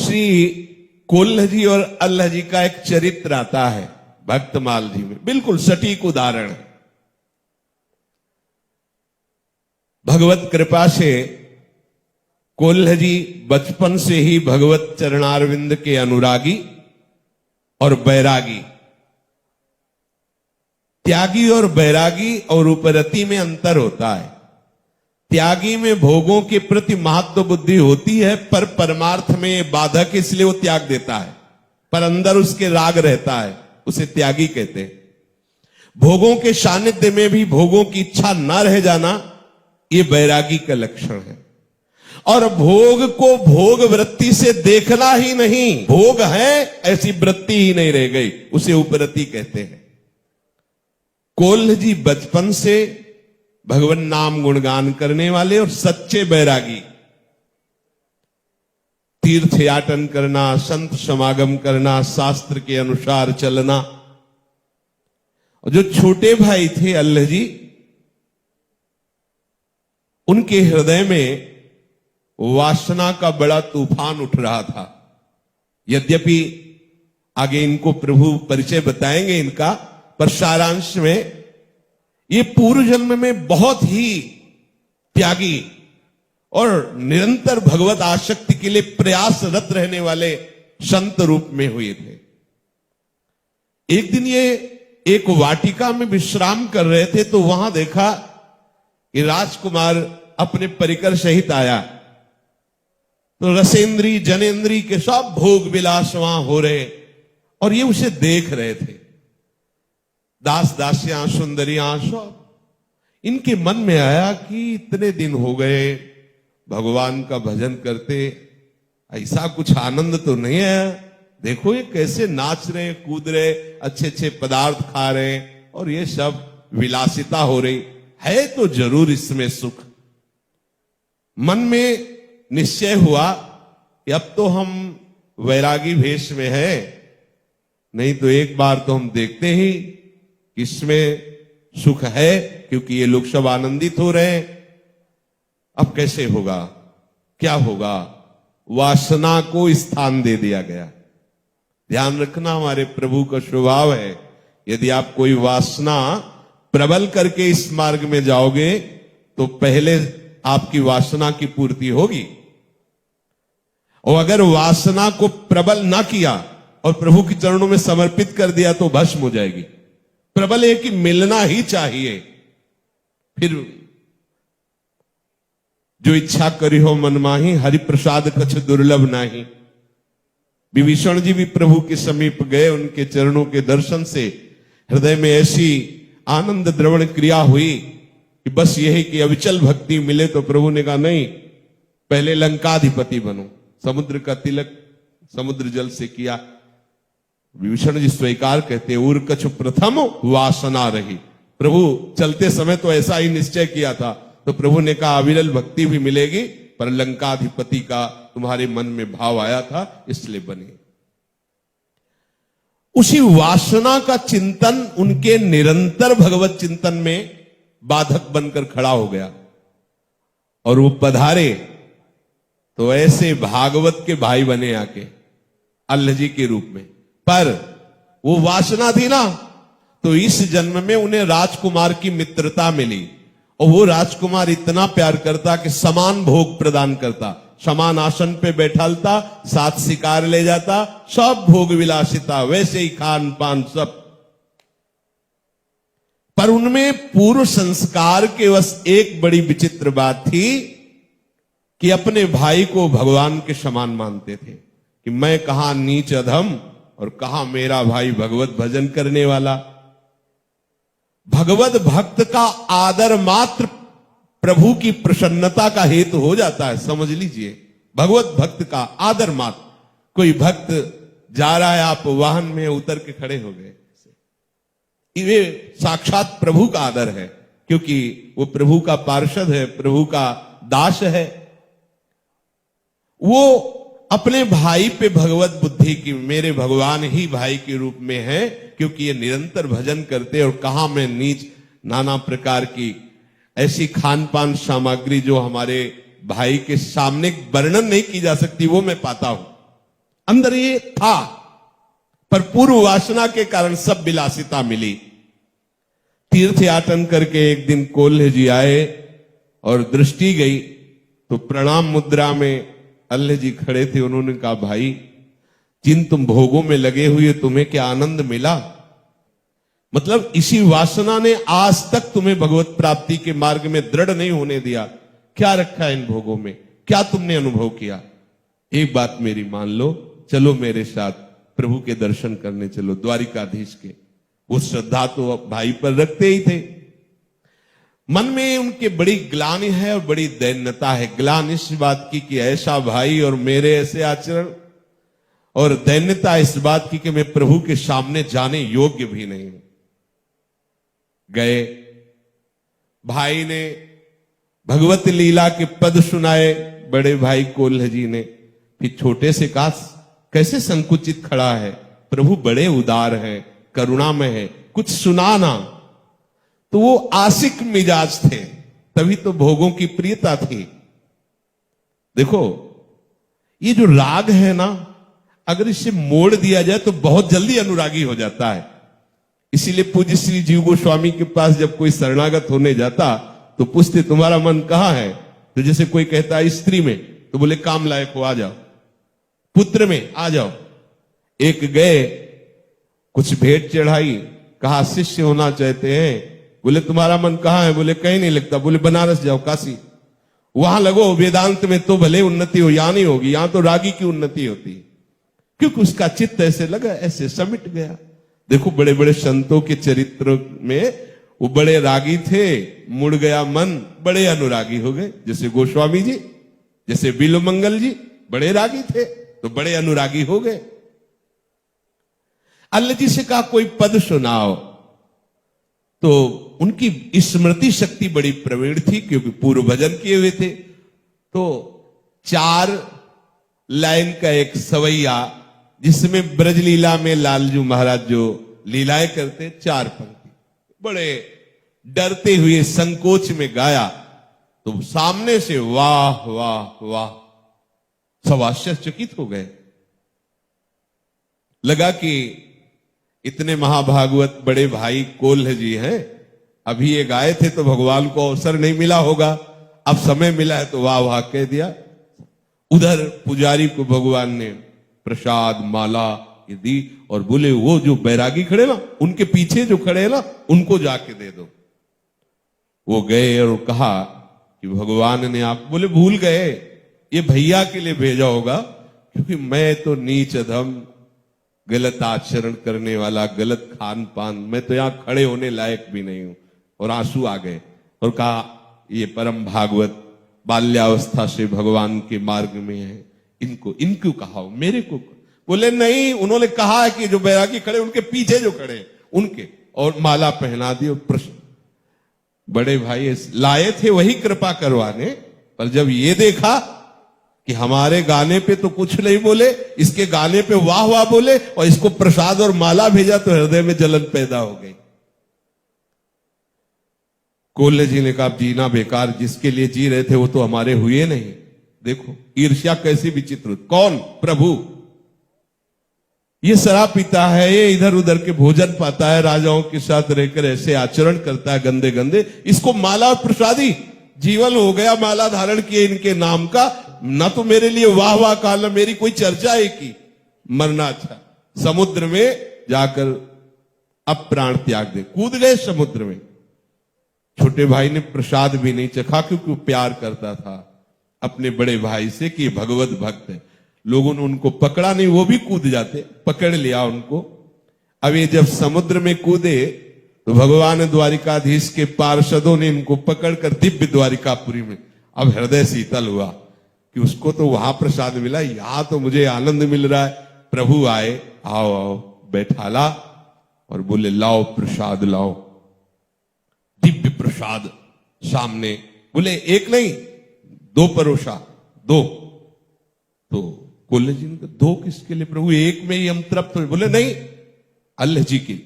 श्री कोल्ह जी और अल्लाह जी का एक चरित्र आता है भक्तमाल जी में, बिल्कुल सटीक उदाहरण। भगवत कृपा से कोल्ह जी बचपन से ही भगवत चरणारविंद के अनुरागी और बैरागी। त्यागी और बैरागी और उपरति में अंतर होता है। त्यागी में भोगों के प्रति महत्व बुद्धि होती है, पर परमार्थ में बाधक, इसलिए वो त्याग देता है, पर अंदर उसके राग रहता है, उसे त्यागी कहते हैं। भोगों के सानिध्य में भी भोगों की इच्छा न रह जाना, ये बैरागी का लक्षण है। और भोग को भोग वृत्ति से देखना ही नहीं, भोग है ऐसी वृत्ति ही नहीं रह गई, उसे उपरति कहते हैं। कोल्ह जी बचपन से भगवान नाम गुणगान करने वाले और सच्चे बैरागी। तीर्थ याटन करना, संत समागम करना, शास्त्र के अनुसार चलना। और जो छोटे भाई थे अल्लाह जी, उनके हृदय में वासना का बड़ा तूफान उठ रहा था। यद्यपि आगे इनको प्रभु परिचय बताएंगे इनका, पर सारांश में ये पूर्व जन्म में बहुत ही त्यागी और निरंतर भगवत आसक्ति के लिए प्रयासरत रहने वाले संत रूप में हुए थे। एक दिन ये एक वाटिका में विश्राम कर रहे थे, तो वहां देखा कि राजकुमार अपने परिकर सहित आया। तो रसेंद्री जनेन्द्री के सब भोग विलास वहां हो रहे और ये उसे देख रहे थे। दास दासियां सुंदरियां सब। इनके मन में आया कि इतने दिन हो गए भगवान का भजन करते, ऐसा कुछ आनंद तो नहीं है। देखो ये कैसे नाच रहे, कूद रहे, अच्छे अच्छे पदार्थ खा रहे, और ये सब विलासिता हो रही है, तो जरूर इसमें सुख। मन में निश्चय हुआ कि अब तो हम वैरागी भेष में है, नहीं तो एक बार तो हम देखते ही इसमें सुख है, क्योंकि ये लोग सब आनंदित हो रहे हैं। अब कैसे होगा, क्या होगा? वासना को स्थान दे दिया गया। ध्यान रखना, हमारे प्रभु का स्वभाव है, यदि आप कोई वासना प्रबल करके इस मार्ग में जाओगे तो पहले आपकी वासना की पूर्ति होगी, और अगर वासना को प्रबल ना किया और प्रभु के चरणों में समर्पित कर दिया तो भस्म हो जाएगी। प्रबल है कि मिलना ही चाहिए। फिर जो इच्छा करी हो मन माही, हरि प्रसाद कछ दुर्लभ नाही। विभीषण जी भी प्रभु के समीप गए, उनके चरणों के दर्शन से हृदय में ऐसी आनंद द्रवण क्रिया हुई कि बस यही कि अविचल भक्ति मिले। तो प्रभु ने कहा नहीं, पहले लंकाधिपति बनो। समुद्र का तिलक समुद्र जल से किया। विभीषण जी स्वीकार कहते, उर कछ प्रथम वासना रही। प्रभु चलते समय तो ऐसा ही निश्चय किया था, तो प्रभु ने कहा अविरल भक्ति भी मिलेगी, पर लंकाधिपति का तुम्हारे मन में भाव आया था, इसलिए बने। उसी वासना का चिंतन उनके निरंतर भगवत चिंतन में बाधक बनकर खड़ा हो गया, और वो पधारे तो ऐसे भागवत के भाई बने आके अल्लाह जी के रूप में। पर वो वासना थी ना, तो इस जन्म में उन्हें राजकुमार की मित्रता मिली, और वो राजकुमार इतना प्यार करता कि समान भोग प्रदान करता, समान आसन पे बैठालता, साथ शिकार ले जाता, सब भोग विलासिता, वैसे ही खान पान सब। पर उनमें पूर्व संस्कार के बस एक बड़ी विचित्र बात थी कि अपने भाई को भगवान के समान मानते थे, कि मैं कहां नीच अधम और कहां मेरा भाई भगवत भजन करने वाला। भगवत भक्त का आदर मात्र प्रभु की प्रसन्नता का हेतु हो जाता है, समझ लीजिए। भगवत भक्त का आदर मात्र। कोई भक्त जा रहा है, आप वाहन में उतर के खड़े हो गए, ये साक्षात प्रभु का आदर है, क्योंकि वो प्रभु का पार्षद है, प्रभु का दास है। वो अपने भाई पे भगवत बुद्धि की, मेरे भगवान ही भाई के रूप में है, क्योंकि ये निरंतर भजन करते, और कहां मैं नीच नाना प्रकार की ऐसी खान पान सामग्री जो हमारे भाई के सामने वर्णन नहीं की जा सकती, वो मैं पाता हूं। अंदर ये था, पर पूर्व वासना के कारण सब विलासिता मिली। तीर्थ याटन करके एक दिन कोल्ह जी आए और दृष्टि गई तो प्रणाम मुद्रा में अल्लाह जी खड़े थे। उन्होंने कहा, भाई जिन तुम भोगों में लगे हुए तुम्हें क्या आनंद मिला? मतलब इसी वासना ने आज तक तुम्हें भगवत प्राप्ति के मार्ग में दृढ़ नहीं होने दिया। क्या रखा है इन भोगों में? क्या तुमने अनुभव किया? एक बात मेरी मान लो, चलो मेरे साथ प्रभु के दर्शन करने चलो, द्वारिकाधीश के। वो श्रद्धा तो भाई पर रखते ही थे। मन में उनके बड़ी ग्लानि है और बड़ी दैन्यता है। ग्लानि इस बात की कि ऐसा भाई और मेरे ऐसे आचरण, और दैन्यता इस बात की कि मैं प्रभु के सामने जाने योग्य भी नहीं हूं। गए, भाई ने भगवत लीला के पद सुनाए बड़े भाई कोल्ह जी ने। फिर छोटे से कहा, कैसे संकुचित खड़ा है, प्रभु बड़े उदार हैं, करुणामय है, कुछ सुनाना। तो वो आशिक मिजाज थे, तभी तो भोगों की प्रियता थी। देखो ये जो राग है ना, अगर इसे मोड़ दिया जाए तो बहुत जल्दी अनुरागी हो जाता है। इसीलिए पूज्य श्री जीव गोस्वामी के पास जब कोई शरणागत होने जाता तो पूछते, तुम्हारा मन कहां है? तो जैसे कोई कहता है स्त्री में, तो बोले काम लायक हो, आ जाओ। पुत्र में, आ जाओ। एक गए, कुछ भेंट चढ़ाई, कहा शिष्य होना चाहते हैं। बोले तुम्हारा मन कहां है? बोले कहीं नहीं लगता। बोले बनारस जाओ, काशी, वहां लगो, वेदांत में तो भले उन्नति हो, यहां नहीं होगी, यहां तो रागी की उन्नति होती है। क्योंकि उसका चित्त ऐसे लगा, ऐसे समिट गया। देखो बड़े बड़े संतों के चरित्र में वो बड़े रागी थे, मुड़ गया मन, बड़े अनुरागी हो गए। जैसे गोस्वामी जी, जैसे बिल्वमंगल जी, बड़े रागी थे तो बड़े अनुरागी हो गए। अल्लाह जी से कहा कोई पद सुनाओ, तो उनकी स्मृति शक्ति बड़ी प्रवीण थी, क्योंकि पूर्व भजन किए हुए थे। तो 4 लाइन का एक सवैया, जिसमें ब्रजलीला में लालजू महाराज जो लीलाएं करते, 4 पंक्ति बड़े डरते हुए संकोच में गाया। तो सामने से वाह वाह वाह, सब आश्चर्यचकित हो गए। लगा कि इतने महाभागवत बड़े भाई कोल्ह जी हैं, अभी ये गाए थे तो भगवान को अवसर नहीं मिला होगा, अब समय मिला है तो वाह वाह कह दिया। उधर पुजारी को भगवान ने प्रसाद माला ये दी और बोले वो जो बैरागी खड़े ना, उनके पीछे जो खड़े हैं ना, उनको जाके दे दो। वो गए और कहा कि भगवान ने आप, बोले भूल गए, ये भैया के लिए भेजा होगा, क्योंकि मैं तो नीच अधम, गलत आचरण करने वाला, गलत खान पान, मैं तो यहां खड़े होने लायक भी नहीं हूं। और आंसू आ गए और कहा ये परम भागवत बाल्यावस्था से भगवान के मार्ग में है, इनको कहा, मेरे को। बोले नहीं, उन्होंने कहा है कि जो बैरागी खड़े उनके पीछे जो खड़े उनके, और माला पहना दी। और प्रश्न बड़े भाई लाए थे वही कृपा करवाने, पर जब ये देखा कि हमारे गाने पे तो कुछ नहीं बोले, इसके गाने पे वाह वाह बोले और इसको प्रसाद और माला भेजा, तो हृदय में जलन पैदा हो गई। कोल्हे जी ने कहा जीना बेकार, जिसके लिए जी रहे थे वो तो हमारे हुए नहीं। देखो ईर्ष्या कैसी विचित्र। कौन? प्रभु। ये शराब पीता है, ये इधर उधर के भोजन पाता है, राजाओं के साथ रहकर ऐसे आचरण करता है गंदे गंदे, इसको माला और प्रसादी जीवन हो गया माला धारण किए इनके नाम का, ना तो मेरे लिए वाह वाह कहा, ना मेरी कोई चर्चा है की। मरना अच्छा। समुद्र में जाकर अब प्राण त्याग दे, कूद गए समुद्र में। छोटे भाई ने प्रसाद भी नहीं चखा, क्योंकि वो प्यार करता था अपने बड़े भाई से कि भगवत भक्त है। लोगों ने उनको पकड़ा नहीं, वो भी कूद जाते, पकड़ लिया उनको। अब ये जब समुद्र में कूदे तो भगवान द्वारिकाधीश के पार्षदों ने इनको पकड़कर दिव्य द्वारिकापुरी में, अब हृदय शीतल हुआ कि उसको तो वहां प्रसाद मिला, यहां तो मुझे आनंद मिल रहा है। प्रभु आए, आओ आओ, बैठाला और बोले लाओ प्रसाद लाओ। दिव्य प्रसाद सामने, बोले एक नहीं 2 परोसा, 2। तो कोल्हे जी ने कहा 2 किसके लिए प्रभु, एक में ही हम तृप्त हो। बोले नहीं, अल्लाह जी की।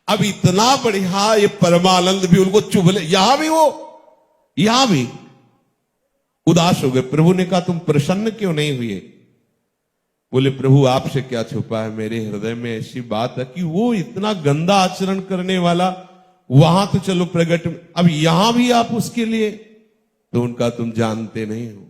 अब इतना बढ़िया ये परमानंद भी उनको चुभले, यहां भी वो, यहां भी उदास हो गए। प्रभु ने कहा तुम प्रसन्न क्यों नहीं हुए? बोले प्रभु आपसे क्या छुपा है, मेरे हृदय में ऐसी बात है कि वो इतना गंदा आचरण करने वाला, वहां तो चलो प्रगट, अब यहां भी आप उसके लिए, तो उनका तुम जानते नहीं हो,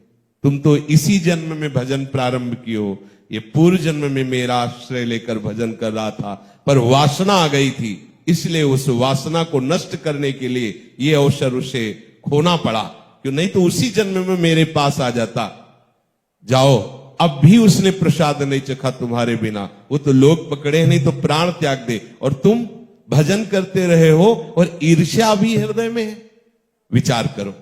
तुम तो इसी जन्म में भजन प्रारंभ किए हो, ये पूर्व जन्म में मेरा आश्रय लेकर भजन कर रहा था, पर वासना आ गई थी, इसलिए उस वासना को नष्ट करने के लिए ये अवसर उसे खोना पड़ा, क्यों नहीं तो उसी जन्म में मेरे पास आ जाता। जाओ, अब भी उसने प्रसाद नहीं चखा तुम्हारे बिना, वो तो लोग पकड़े नहीं तो प्राण त्याग दे, और तुम भजन करते रहे हो और ईर्ष्या भी हृदय में है। विचार करो,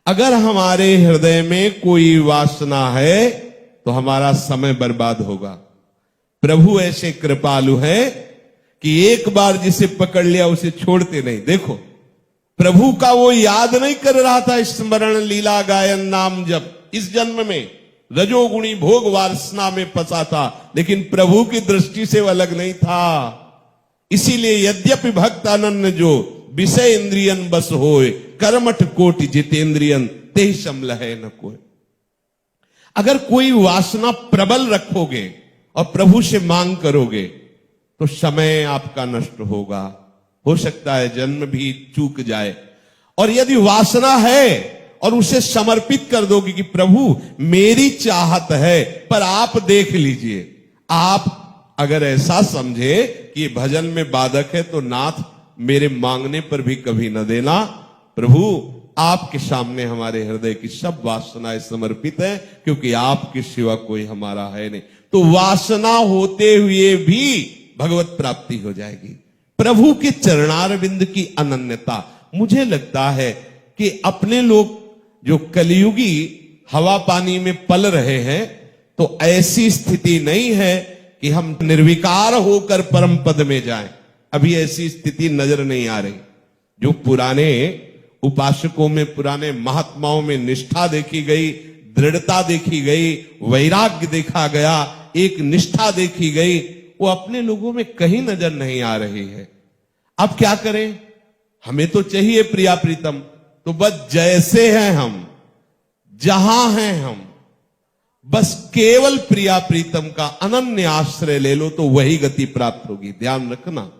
अगर हमारे हृदय में कोई वासना है तो हमारा समय बर्बाद होगा। प्रभु ऐसे कृपालु है कि एक बार जिसे पकड़ लिया उसे छोड़ते नहीं। देखो, प्रभु का वो याद नहीं कर रहा था, स्मरण लीला गायन नाम जप, इस जन्म में रजोगुणी भोग वासना में फंसा था, लेकिन प्रभु की दृष्टि से वो अलग नहीं था। इसीलिए यद्यपि भक्त अनन्य जो विषय इंद्रियन बस होए, कर्मठ कोटि जितेंद्रियन ते समलहे न कोई। अगर कोई वासना प्रबल रखोगे और प्रभु से मांग करोगे तो समय आपका नष्ट होगा, हो सकता है जन्म भी चूक जाए। और यदि वासना है और उसे समर्पित कर दोगे कि प्रभु मेरी चाहत है पर आप देख लीजिए, आप अगर ऐसा समझे कि ये भजन में बाधक है तो नाथ मेरे मांगने पर भी कभी न देना, प्रभु आपके सामने हमारे हृदय की सब वासनाएं समर्पित है, क्योंकि आपके सिवा कोई हमारा है नहीं। तो वासना होते हुए भी भगवत प्राप्ति हो जाएगी। प्रभु के चरणारविंद की अनन्यता, मुझे लगता है कि अपने लोग जो कलियुगी हवा पानी में पल रहे हैं, तो ऐसी स्थिति नहीं है कि हम निर्विकार होकर परम पद में जाएं। अभी ऐसी स्थिति नजर नहीं आ रही। जो पुराने उपासकों में, पुराने महात्माओं में निष्ठा देखी गई, दृढ़ता देखी गई, वैराग्य देखा गया, एक निष्ठा देखी गई, वो अपने लोगों में कहीं नजर नहीं आ रही है। अब क्या करें, हमें तो चाहिए प्रिया प्रीतम, तो बस जैसे हैं हम, जहां हैं हम, बस केवल प्रिया प्रीतम का अनन्य आश्रय ले लो तो वही गति प्राप्त होगी। ध्यान रखना।